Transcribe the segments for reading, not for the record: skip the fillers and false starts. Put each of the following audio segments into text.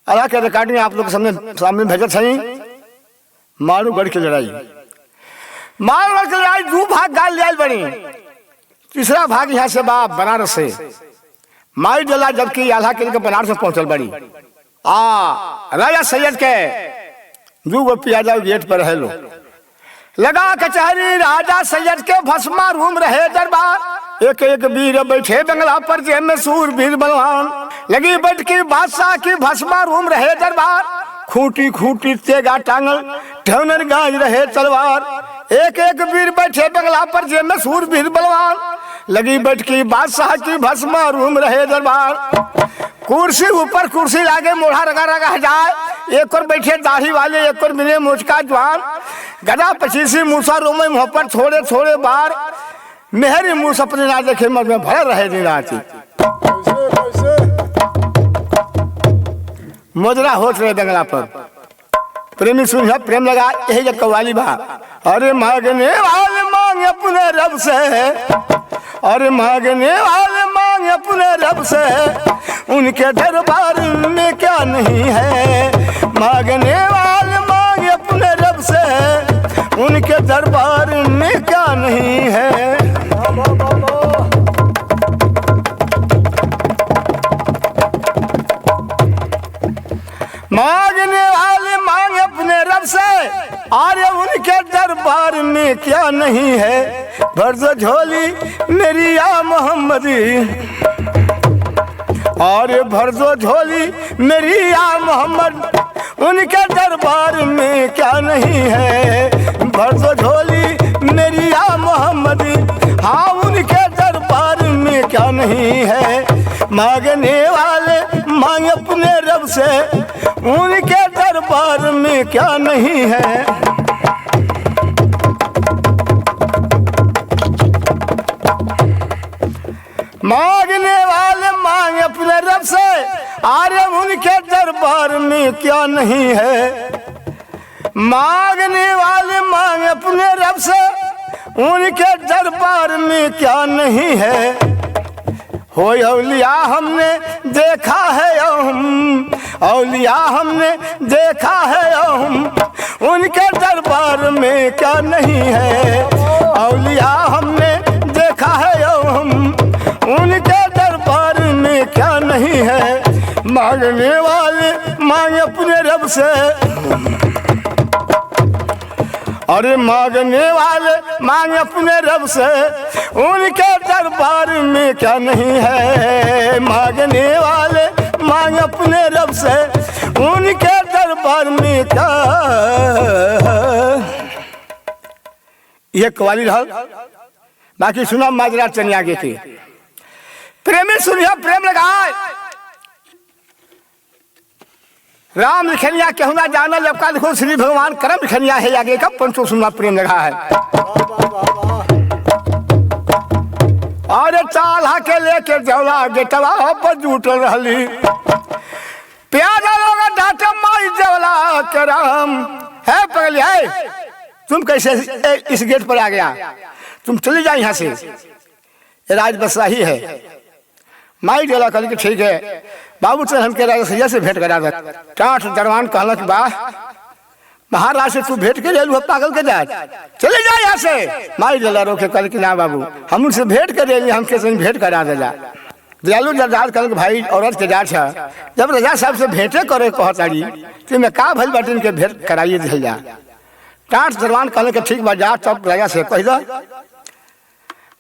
अल्लाह के रिकॉर्डिंग आप लोग सामने भेजत सही। मारूगढ़ की लड़ाई, मारूगढ़ की लड़ाई 2 भाग गाल लिया बनी। तीसरा भाग यहाँ से बा बनारस से माई डला, जबकि आल्हा के बनारस में पहुंचल बड़ी। राजा सैयद के 2 पियाजा गेट पर रहे लो। लगा कचहरी राजा सैयद के भस्मा रूम रहे दरबार। एक एक वीर बैठे बंगला पर जेब सूर वीर बलवान। लगी बैठकी बादशाह की भस्मा रूम रहे दरबार। खूंटी खूंटी तेगा टांगल ठेवनर गाज रहे तलवार। एक एक वीर बैठे बंगला पर जेब सूर वीर बलवान। लगी बैठकी बादशाह की भस्मा रूम रहे दरबार। कुर्सी ऊपर कुर्सी लागे मोढ़ा रगा रगा जाए। एक और बैठे दाढ़ी वाले, एक और मिले मुझका जवान। गदा पचीसी मूसा रोमे मुँह पर थोड़े थोड़े बार। मेहरी मुँह सपने ना देखे मन में भर रहे दिन राती। मोजरा होत रहे बंगला पर। प्रेमी सुन प्रेम लगा यही जब कव्वाली बा। अरे मांगने वाले मांगे अपने रब से, अरे मांगने वाले मांगे अपने रब से, उनके दरबार में क्या नहीं है। मांगने वाले मांगे अपने रब से, उनके दरबार में क्या नहीं है। मांगने वाले मांगे अपने रब से, अरे उनके दरबार में क्या नहीं है। भर दो झोली मेरी या मोहम्मदी, अरे भर दो झोली मेरी या मोहम्मद, उनके दरबार में क्या नहीं है। भर दो झोली मेरी या मोहम्मदी, हाँ उनके दरबार में क्या नहीं है। मांगने वाले मांग अपने रब से, उनके दरबार में क्या नहीं है। मांगने वाले मांग अपने रब से, अरे उनके दरबार में क्या नहीं है। मांगने वाले मांग अपने रब से, उनके दरबार में क्या नहीं है। हो औलिया हमने देखा है हम, औलिया हमने देखा है हम, उनके दरबार में क्या नहीं है। औलिया हमने देखा है हम, उनके दरबार में क्या नहीं है। मांगने वाले मांग अपने रब से, अरे मांगने वाले मांग अपने रब से, उनके दरबार में क्या नहीं है। मांगने वाले मांग अपने रब से, उनके दरबार में क्या। ये कवाली रहल। बाकी सुना माजरा चनिया के थी। प्रेमी सुनिया प्रेम लगाए। राम लिखनिया कहूना जाना, जब का लिखो श्री भगवान करम लिखनिया है। आगे का पंचो सुनना प्रेम लगा है। अरे चाला के लेके जवला गेटवा पर जुटल रहली। प्यादा लोग डांटे माई जवला के राम है पगली है। तुम कैसे इस गेट पर आ गया, तुम चली जाए यहाँ से, राज बसा ही है। माई जवला कल के ठीक है बाबू चल हमके राजा सैयद से भेंट करा दे। टाठ दरवान कहलक बा महाराज से तू भेंट के ले लू, पागल के जा, चले जा यहाँ से। माई जला रोके कल कि ना बाबू हम उनसे भेंट कर ले, हमके संग भेंट करा दे जा। दयालु जरदार कल भाई औरत के जाट है, जब राजा साहब से भेंटे करे कहताड़ी कि मैं का भल बाटिन के भेंट कराइए दिल जा। टाठ दरवान कहल के ठीक बा जा, तब राजा से कह दो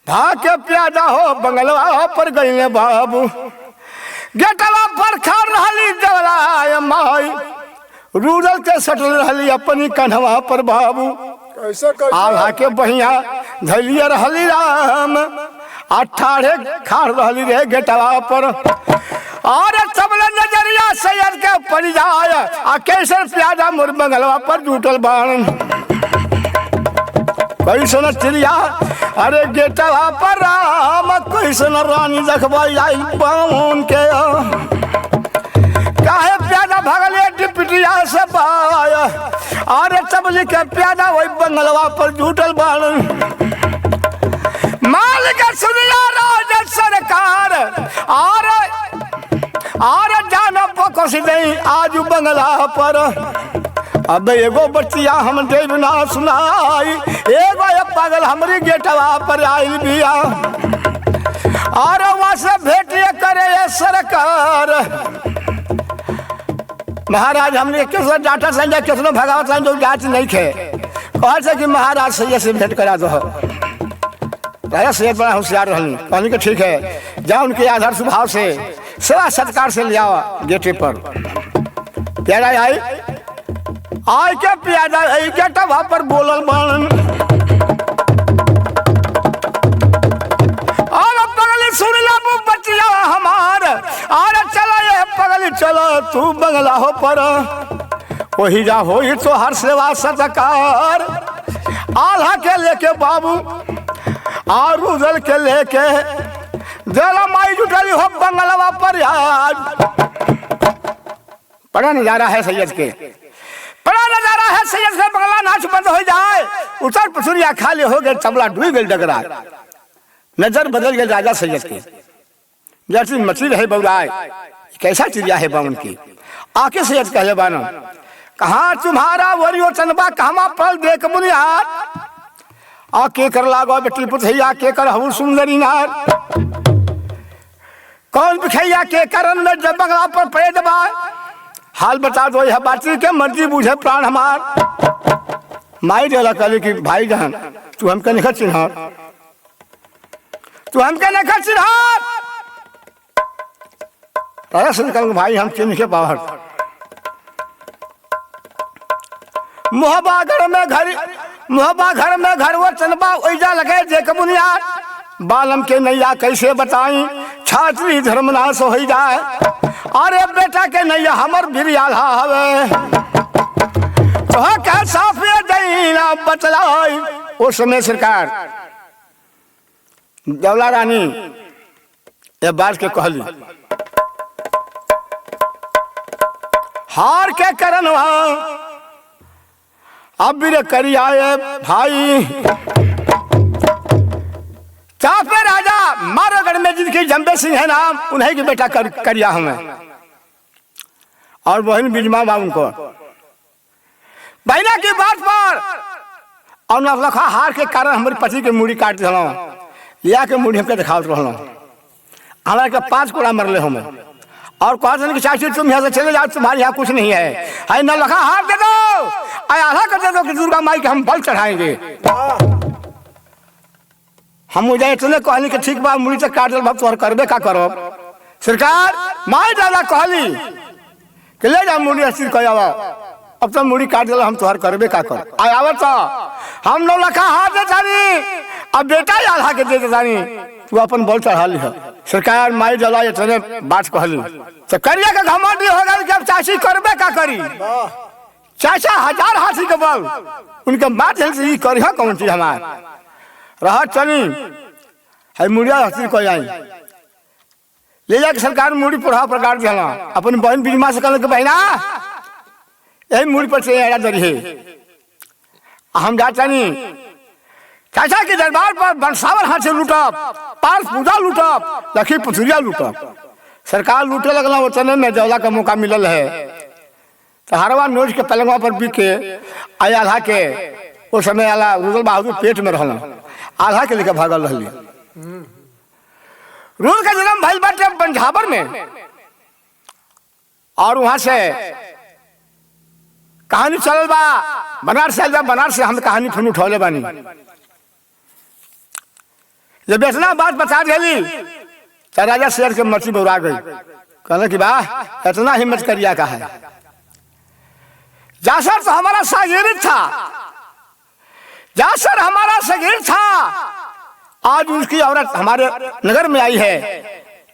भाग के प्यादा हो बंगलवा पर गईले बाबू। गेटवा पर खड़ रहली जवला माई, रूरल के सटल रहली अपनी कन्हवा पर बाबू। आल्हा के बहिया धैलिया रहली राम, 18 खाड़ रहली रे गेटवा पर। और सबले नजरिया सैयद के पड़ जाए, आ कैसे प्यादा मोर बंगलवा पर जुटल बाण। कैसन चिड़िया अरे गेटवा पर राम, कैसन रानी देखबाई आई बावन के। काहे प्यादा भगले डिपटिया से पाया, अरे चबली के प्यादा वही बंगलवा पर जुटल बाण। मालिक सुनिया राज सरकार, और जान वापस नहीं आज बंगला पर। अब एगो बच्चिया हम देव ना सुनाई, एगो ये पागल हमारी गेटवा पर आइल बिया। और वहां से भेटिए करे ये सरकार। महाराज हमने किस डाटा संजय किसने भगावत संजय जो जांच नहीं खे कहा से कि महाराज सैयद से भेंट करा दो। राजा सैयद बड़ा होशियार रहनी, कहनी कि ठीक है जाओ उनके आधार स्वभाव से सेवा सत्कार से ले आओ गेटे पर। प्यारा आई के प्यादा गेटवा पर बोलल बन। और पगली सुन ला बचिया हमार, अरे चलो ये पगली चलो तू बंगला हो पर। वही जा हो तो हर सेवा सत्कार। आल्हा के लेके बाबू और रुदल के लेके जला माई जुटली हो बंगलवा पर। आज बड़ा नजारा है सैयद के, बड़ा नजारा है सैयद से बंगला नाच बंद हो जाए। उतर पसुरिया खाली हो गए, तबला डूब गई डगरा। नजर बदल गए राजा सैयद के, जैसी मछली रहे बउराए कैसा चिड़िया है बावन की। आके सैयद कहले बानो कहाँ तुम्हारा वरियो चनबा कहमा पल देख बुनियाद। आके कर लागो बेटी पुथैया के कर हूँ सुंदरी नार। कौन बिखैया के करन में जब बंगला पर पड़े दबा। हाल बता दो यह बाती के मर्जी बूझे प्राण हमार। माई जला कहले कि भाई जान तू हमके नहीं चिन्ह, तू हमके नहीं चिन्ह। राजा सिंह कहूँ भाई हम चिन्ह के बाहर। मुहबा घर में घर वो चनबा ओइजा लगे जेक बुनियाद। बालम के नैया कैसे बताई छात्री धर्मनाश हो जाए। अरे बेटा के नैया हमर बिरियाला हवे तो क्या साफे दैना बतलाई। उस समय सरकार दौला रानी ये बात के कहली हार के करन अब भी करी आए भाई। चापे राजा मारोगढ़ में जिनकी जम्बे सिंह है नाम, उन्हीं की बेटा करिया हमें। और बहन बिजमा बाबू को बहना की बात पर और नखा हार के कारण हमारे पति के मूड़ी काट दिलो, लिया के मूड़ी हमके दिखावत रहलो। हमारे के 5 कोड़ा मरले हमें और कहा कि चाची तुम यहाँ से चले जाओ, तुम्हारे यहाँ कुछ नहीं है। न लखा हार दे दो, आधा कर दे दो कि दुर्गा माई के हम बल चढ़ाएंगे। हम मुझे इतने कहली कि ठीक बा मुड़ी तक काट दल तोहर करबे का करो। सरकार माई दादा कहली कि ले जा मुड़ी अस्थिर कह आवा, अब तो मुड़ी काट दल हम तोहर करबे का कर। आवा तो हम 9 लखा हार दे जानी, अब बेटा आधा के दे जानी, तू अपन बल चढ़ा ली। सरकार माई दादा इतने बात कहली तो करिया का घमंड हो गया कि अब चाची करबे का करी। चाचा 1000 हाथी के बल उनके बात से करी कौन चीज हमार रहा चली है मुड़िया हस्ती को आई ले जाके सरकार मुड़ी पुढ़ा प्रकार दिया अपन बहन बिजमा से कहल के बहना यही मुड़ी पर से एड़ा दरी है। हम जाता नहीं चाचा के दरबार पर बरसावर हाथ से लूटब, पार्थ पूजा लूटब, लखी पुथुरिया लूटब। सरकार लूटे लगना वो चने में जौला का मौका मिलल है तो हरवा नोच के पलंगवा पर बिके आया आधा के उस समय आला रुदल बहादुर पेट में रहना आधा के लेकर भागल रही। रूल का जन्म भाई बाटे पंजाबर में और वहां से कहानी चल बा बनारस से बनारस से हम कहानी फिर उठौले बानी। जब इतना बात बता दिली तो राजा शेर के मर्ची बौरा गई, कहने की वाह इतना हिम्मत करिया का है। जासर तो हमारा शागिर्द था, जासर हमारा शागिर्द था, आज उसकी औरत हमारे नगर में आई है,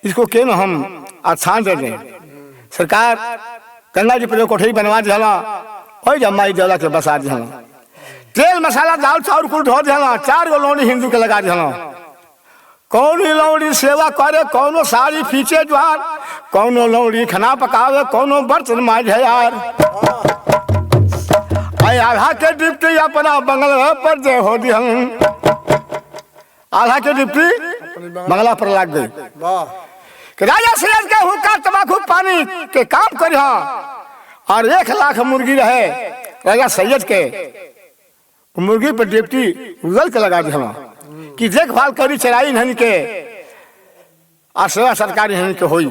इसको क्यों हम आसान दे दें। सरकार गंगा जी पर कोठरी बनवा दिया और जमाई जला के बसा दिया, तेल मसाला दाल चाउर कुल धो दिया, 4 गो लौड़ी हिंदू के लगा दिया। कौन लौड़ी सेवा करे, कौनो साड़ी फीचे ज्वार, कौनो लौड़ी खाना पकावे, कौनो बर्तन मांझे यार। आल्हा के डिप्टी अपना बंगला पर दे हो दिया, आल्हा के डिप्टी बंगला पर लग गई कि राजा सैयद के हुक्का तमाकू पानी के काम करी और 1 लाख मुर्गी रहे राजा सैयद के मुर्गी पर डिप्टी रुदल के लगा दी हम कि देखभाल करी चराई हन के और सेवा सरकारी हन के होई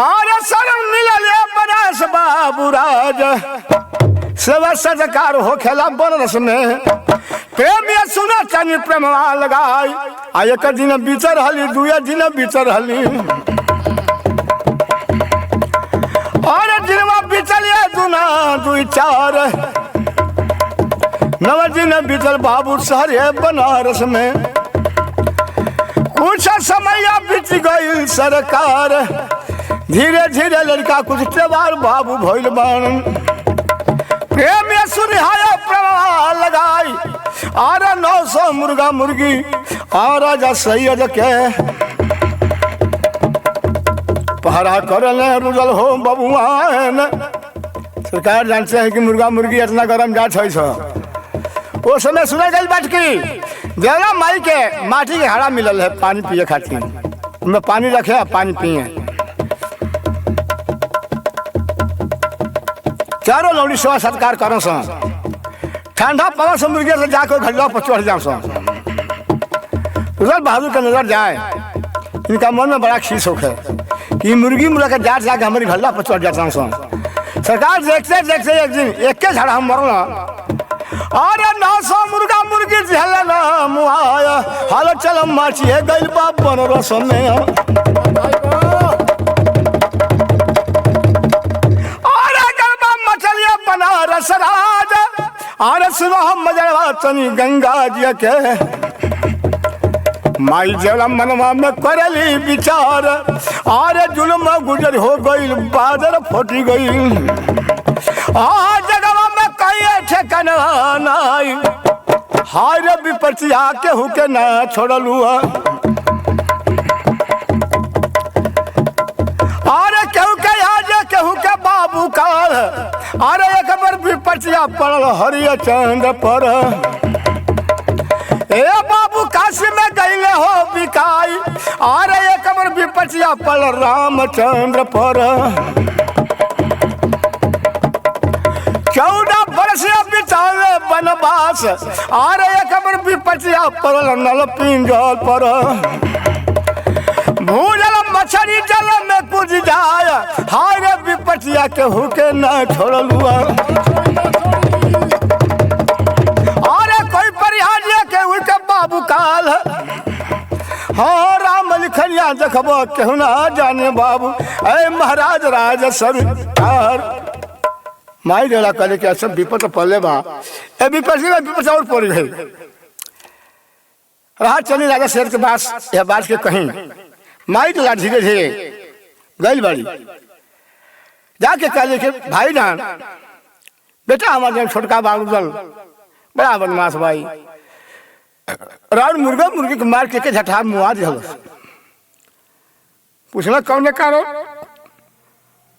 और शरण मिलल बनास बाबू राज सेवा सरकार हो खेला बनरस में प्रेम ये सुना चानी प्रेमवा लगाई आ 1 दिन बीतर हली 2 दिन बीतर हली और दिनवा बीतल 2 4 9 दिन बीतल बाबू शहर बनारस में कुछ समय बीत गई सरकार धीरे धीरे लड़का कुछ त्योहार बाबू भइल बन प्रेम ये सुनिहाया प्रवाह लगाई और 900 मुर्गा मुर्गी और राजा सैयद के पहरा करले रुदल हो बबुआन सरकार जानते हैं कि मुर्गा मुर्गी इतना गरम जात है वो समय सुना गई बात की देवला माई के माटी के हाड़ा मिलल है पानी पिए खातिर उनमें पानी रखे पानी पिए चारों लौड़ी सेवा सत्कार करो सा ठंडा पवन से मुर्गे से जाकर घड़िया पर चढ़ जाओ सा रुदल बहादुर का नजर जाए इनका मन में बड़ा खीस होख है कि मुर्गी मुर्गा के जाट जाके हमारी घल्ला पर चढ़ जाता हूँ सरकार देखते देखते एक दिन 1 झाड़ा हम मरना और 900 मुर्गा मुर्गी झेलना मुआया हाल चल माची है गइल बाप बनरस में और गरबा मचलिया बनारस राज और सुनो हम मजरवा तनी गंगा जी के माई जला मनवा में करली विचार और जुल्म गुजर हो गई बादल फटी गई जगवा में कई ठेकाना नाई हाय रे विपत्तिया केहू के ना छोड़लू अरे केहू के आज केहू के बाबू काल अरे एक बार विपत्तिया पड़ल हरिया चंद पर ए बाबू काशी में गईले हो बिकाई अरे एक बार विपत्तिया पल रामचंद्र पर 14 वर्ष बितावे वनवास अरे एक बार विपत्तिया पल नल पिंजल पर भूजल मछली जल में कुछ जाए हाय रे विपत्तिया केहू के न छोड़लुआ बाबू काल हाँ राम लिखनिया देखब केहू ना जाने बाबू अरे महाराज राज सरकार माई डेला करे के सब विपत पड़े बा ए विपत और पड़ गई रहा चली राजा शेर के पास यह बात के कहीं माई डेला धीरे धीरे गई बड़ी जाके कहे के भाई जान बेटा हमारे छोटका बाबू दल बड़ा बदमाश भाई राउंड मुर्गा मुर्गी को मार के झटा मुआ दिल पूछना कौन कारण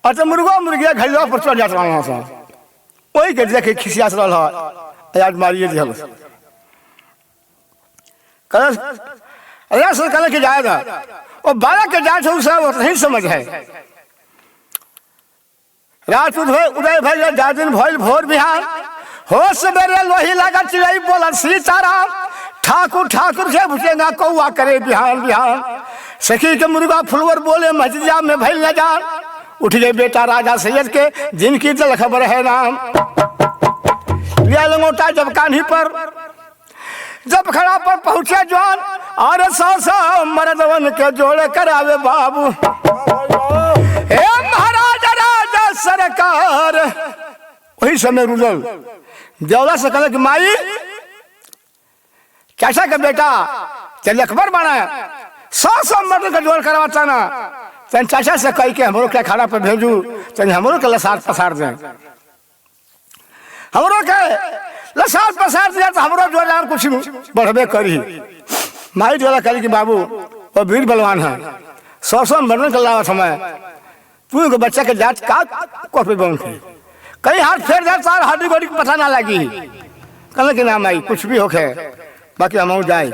अच्छा मुर्गा मुर्गिया घड़िया पर चढ़ जाता रहा वही के देखे खिसिया से रहा मारिए दिल कल के जाएगा और 12 के जाए उसे नहीं समझ है रात उदय भाई दिन भइल भोर बिहार हो सवेरे लोही लगा चिड़ई बोला सीताराम ठाकुर ठाकुर से भुसेगा कौआ करे बिहान बिहान सखी के मुर्गा फुलवर बोले मस्जिदा में भइल न जान उठ गए बेटा राजा सैयद के जिनकी दिल खबर है नाम लिया लंगोटा जब कान्ही पर जब खड़ा पर पहुंचे जवान और 100 मर्दवन के जोड़े करावे बाबू हे महाराजा राजा सरकार वही समय रुदल देवला से कहला कि माई चाचा का बेटा चल अकबर बना 100 मर्द का जोड़ करवाता ना तन चाचा से कह के हमरो के खड़ा पे भेजू तन हमरो के लसार पसार दे हमरो के लसार पसार दिया तो हमरो जोड़ कुछ बढ़बे करी माई जोड़ा कही कि बाबू वो वीर बलवान है 100 मर्द का लावा समय तू को बच्चा के जात का कॉपी बन कहीं हाथ फेर जाए तार हड्डी गोडी पता ना लगी कहले कि ना माई कुछ भी होके बाकी हम जाए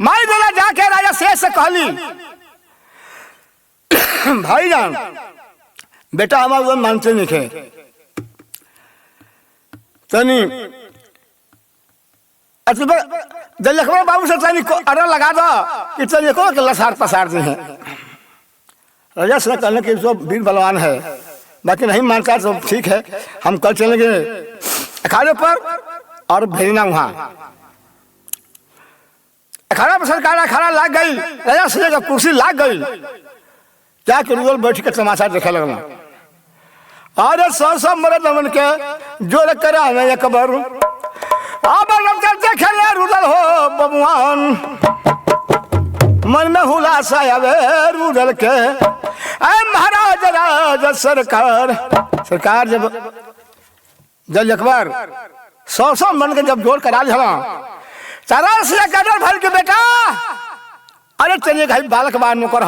माई बोला जाके राजा शेष से कहली भाई जान बेटा हमारे मानते नहीं थे तनी लखवा बाबू से तनी अड़ा लगा दो कि तनी को लसार पसार दी है। राजा से कहने की जो वीर बलवान है बाकी नहीं मानता तो ठीक है हम कल चलेंगे अखाड़े पर और भेजना वहाँ अखाड़ा पर सरकार अखाड़ा लाग गई राजा से जब कुर्सी लाग गई क्या कि रुदल बैठ के तमाशा देखे लगना अरे सौ मरद मन के जोड़ करा हमें एक बार अब देखे ले रुदल हो बबुआन मन में हुलासा आवे रुदल के महाराज राज सरकार सरकार जब एक बार सौ मन के जब जोड़ करा लिया तारा से कदर भर के बेटा अरे चलिए भाई बालक बार में कर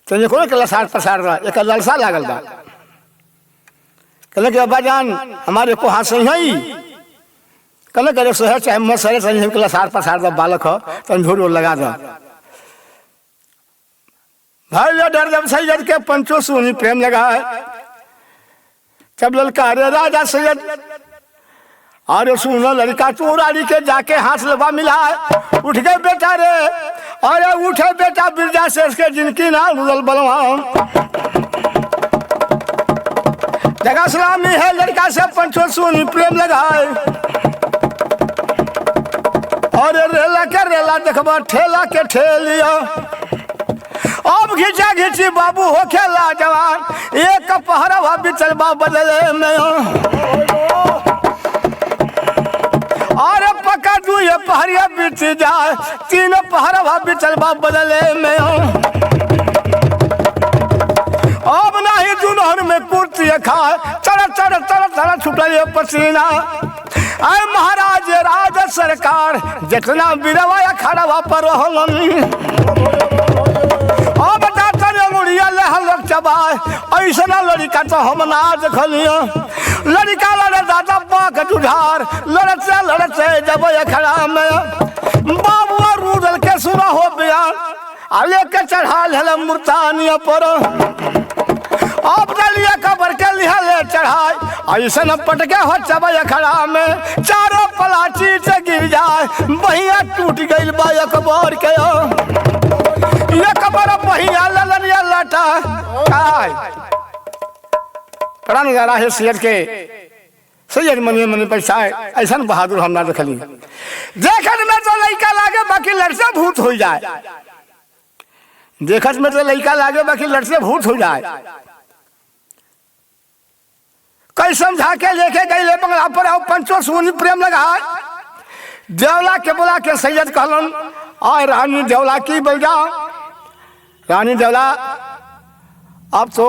चलिए को लसार पसार रहा एक ललसा लागल बा कहले कि अब्बा जान हमारे को हाथ सही है कहले करे शहर चाहे मत सरे सही के लसार पसार दा बालक हो तो झोर लगा दो भाई ये डर जब सैयद के पंचो सुनी प्रेम लगा है जब ललकारे राजा सैयद अरे सुनो लड़का चोरारी के जाके हाथ लबा मिला उठ गए बेटा रे अरे उठे बेटा बिरजा से इसके जिनकी ना रुदल बलवान जगह सलामी है लड़का से पंचो सुनी प्रेम लगाए अरे रेला देखबा ठेला के ठेलिया अब घिचा घिची बाबू हो खेला जवान एक पहरा बिचलबा बदले में अरे पका तू ये पहरिया बीच जाए तीन पहरा बिचलबा बदले में अब नहीं दुनहर में कुर्ती खाए चढ़ छुटल पसीना अरे महाराज राज सरकार जितना बिरवा खड़ा पर अब मुड़िया ले लोग चबाए ऐसा लड़का तो हम ना देखलियो लड़का लड़े दादा बाक जुझार लड़ते जब खड़ा में बाबू रूदल के सुना हो बयान आ लेके चढ़ा ले मुर्तानिया पर अब डलिया कबर के लिहा ले चढ़ाए ऐसा न पटके हो जब खड़ा में चारों पलाची से गिर जाए बहिया टूट गई बा अकबर के ये कबर बहिया ललनिया लाटा काय पढ़ा नजारा है सैयद के सैयद मन पैसा ऐसा बहादुर हम ना देखली देखत में तो लड़का लागे बाकी लड़से भूत हो जाए देखत में तो लड़का लागे बाकी लड़से भूत हो जाए कई समझा के लेके गए बंगला पर पंचो सुनी प्रेम लगा देवला के बोला के सैयद कहलन और रानी देवला की बोल जाओ रानी देवला अब तो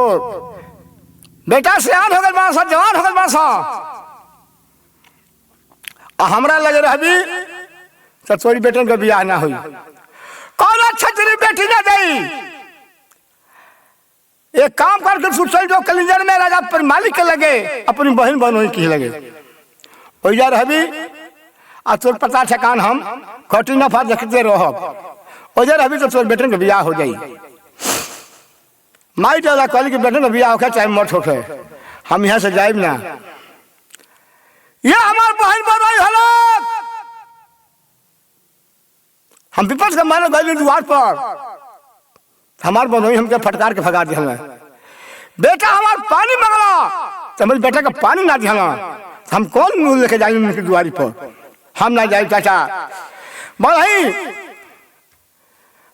बेटा सियान हो गए बासा जवान हो गए बासा हमरा लगे रही तो तोरी बेटन का बियाह ना हुई कौन अच्छा तेरी बेटी ना गई एक काम करके सुचल जो कलिंजर में राजा पर मालिक के लगे अपनी बहन बनोई की लगे ओइजा रही आ तोर पता ठेकान हम खटी नफा देखते रहो ओइजा रही तो तोर बेटन का बियाह हो जाई माई डाला कहली कि बेटन का बियाह होके चाहे मत होके हम यहाँ से जाए ना ये हमार बहन बनोई हलो हम विपक्ष के मानो गए द्वार पर हमार बनोई हमके फटकार के भगा दिया बेटा हमार पानी मंगला तो मेरे बेटा का पानी ना दिया हम कौन मुंह लेके जाएंगे उनकी दुआरी पर हम ना जाए चाचा भाई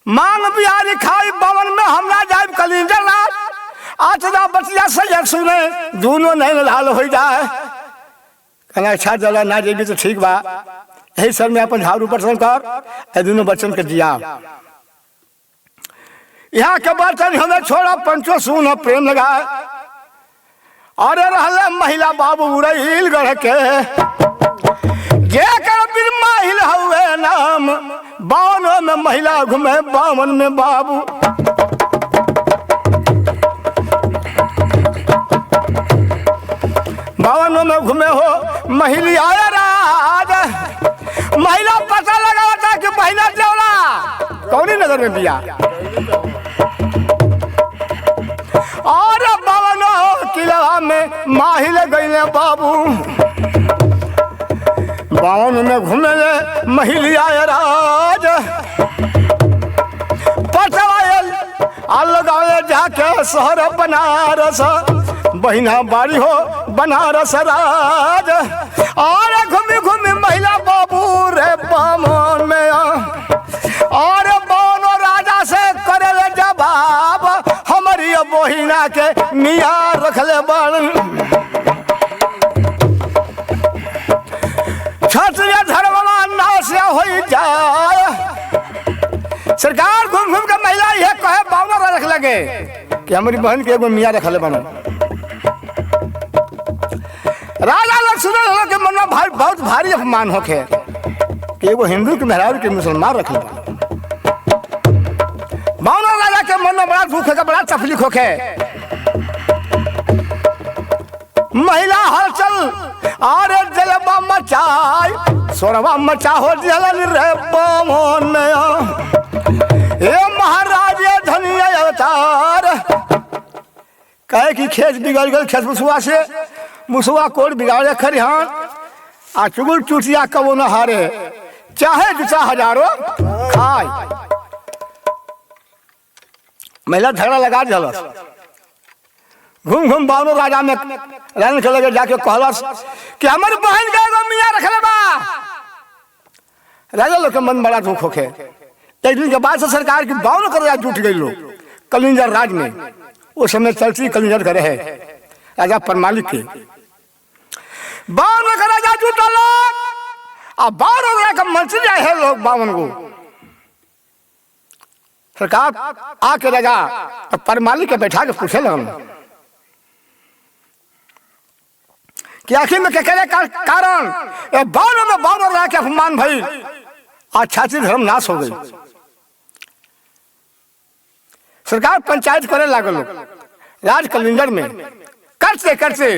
मांग बिहारी खाई बवन में हम ना जाए कलिंजर रात आठदा बचिया से सुने दोनों नहीं लाल हो जाए कहना अच्छा चला ना जेबी तो ठीक बा यही सर में अपन झाड़ू पर कर दोनों बच्चों के दिया यहाँ के बर्तन हमें छोड़ा पंचो सुन प्रेम लगा और रहले महिला बाबू रहील गढ़ के महिल हुए नाम बावन में महिला घूमे बावन में बाबू बावन में घूमे हो महिला आया राज महिला पता लगा था कि महीना देवला कौनी नगर में बिया माहिल गईले बाबू बावन में घूमे महिलिया राज पटवायल अलगावे जाके शहर बनारस बहिना बाड़ी हो बनारस राज और घूमी घूमी महिला बाबू रे बामन में और बानो राजा से करे जवाब हमारी बहिना के मिया रखले बन क्षत्रिय धर्म नाश हो जाए। सरकार घूम घूम के महिला ये कहे बावनो रख लगे कि हमारी बहन के एगो मियाँ रखले बनो। राजा लोग सुनल के मन में बहुत भारी अपमान होके कि एगो हिंदू के मेहरारू के मुसलमान रखले बनो। बावनो राजा के मन में बड़ा दुख है, बड़ा तकलीफ होके महिला हलचल अरे जलवा मचाई सोरवा मचा हो जलन रे बामन में ए महाराज धनिया अवतार कहे कि खेत बिगड़ गल खेत मुसुआ कोड़ बिगाड़े खरिहान आ चुगुल चुटिया कबो न हारे चाहे जुचा हजारों खाए। महिला झगड़ा लगा दिलस घूम घूम बावनो राजा में रहने के लगे जाके कहलस कि हमारी बहन के एगो मियाँ रखले बा। राजा लोग के मन बड़ा दुख होके एक दिन के बाद से सरकार की बावनो का राजा जुट गई लोग कलिंजर राज में। उस समय चलती कलिंजर करे है राजा परमालिक के बावनो का राजा जुटा लोग अब बावनो राजा का मंत्री आए है लोग बावन को सरकार आके राजा परमालिक के बैठा के पूछे लगन कि आखिर में कहले कारण ए बावनो में बावनो राजा के अपमान भई आज छात्री धर्म नाश हो गई। सरकार पंचायत करे लागल राज कलिंजर में करते करते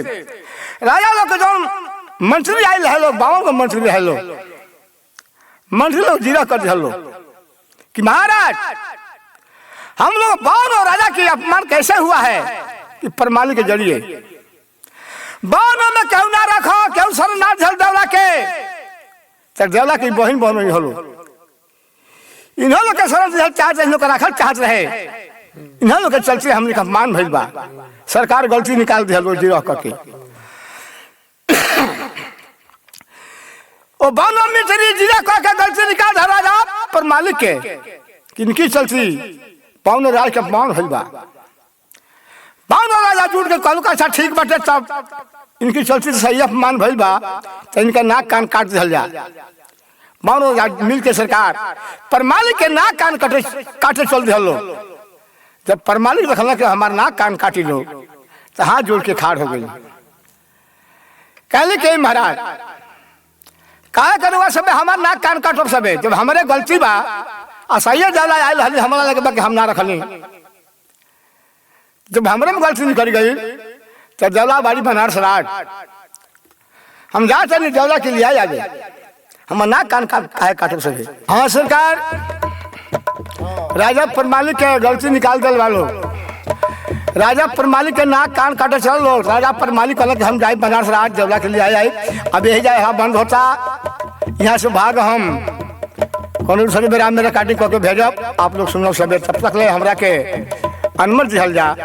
राजा लोग के जो मंत्री आये है लोग बावन को मंत्री है लोग मंत्री लोग जीरा कर दिया लोग कि महाराज हम लोग बावन और राजा की अपमान कैसे हुआ है कि परमाली के जरिए बावन में क्यों ना रखो क्यों सर ना झल दौला के तक देवला की बहन बहन नहीं होलो इन्हों लोग के सरल चाहते इन लोग का रखल चाहते रहे इन्हों लोग के चलते हमने का अपमान भइल बा। सरकार गलती निकाल दिया लोग जीरो करके ओ बानो मित्री जीरो करके गलती निकाल दिया राजा पर मालिक के किनकी चलती बावनो राज के अपमान भइल बा। बावनो राजा जुट के कहलू का ठीक बाटे तब इनकी चलती सही अपमान भइल बा तो इनका नाक कान काट दिया जा। बावनो मिल के सरकार परमालिक के नाक कान काटे चल दिया लोग। जब परमालिक रखल के हमार नाक कान काटी लो तो हाथ जोड़ के खाड़ हो गई कहले के महाराज काहे करूँगा सब हमार नाक कान काटब सबे जब हमारे गलती बा असह्य जाला आयल हली हमारा लगे बा कि हम ना रखली जब हमारे में गलती निकल गई तो जला बाड़ी बनारस राज हम जाते नहीं जला के लिए आ गए हम ना कान काहे काटब सके। हाँ सरकार राजा परमालिक के गलती निकाल दल वालों राजा परमालिक के नाक कान काटे चल लो। राजा परमालिक कहल हम जाए बनारस राज जवला के लिए आए अब यही जाए यहाँ बंद होता यहाँ से भाग हम कौन सभी बेरा मेरा काटिंग करके भेजब आप लोग सुनो सब तब तक ले हमरा के अनुमति दिहल जा।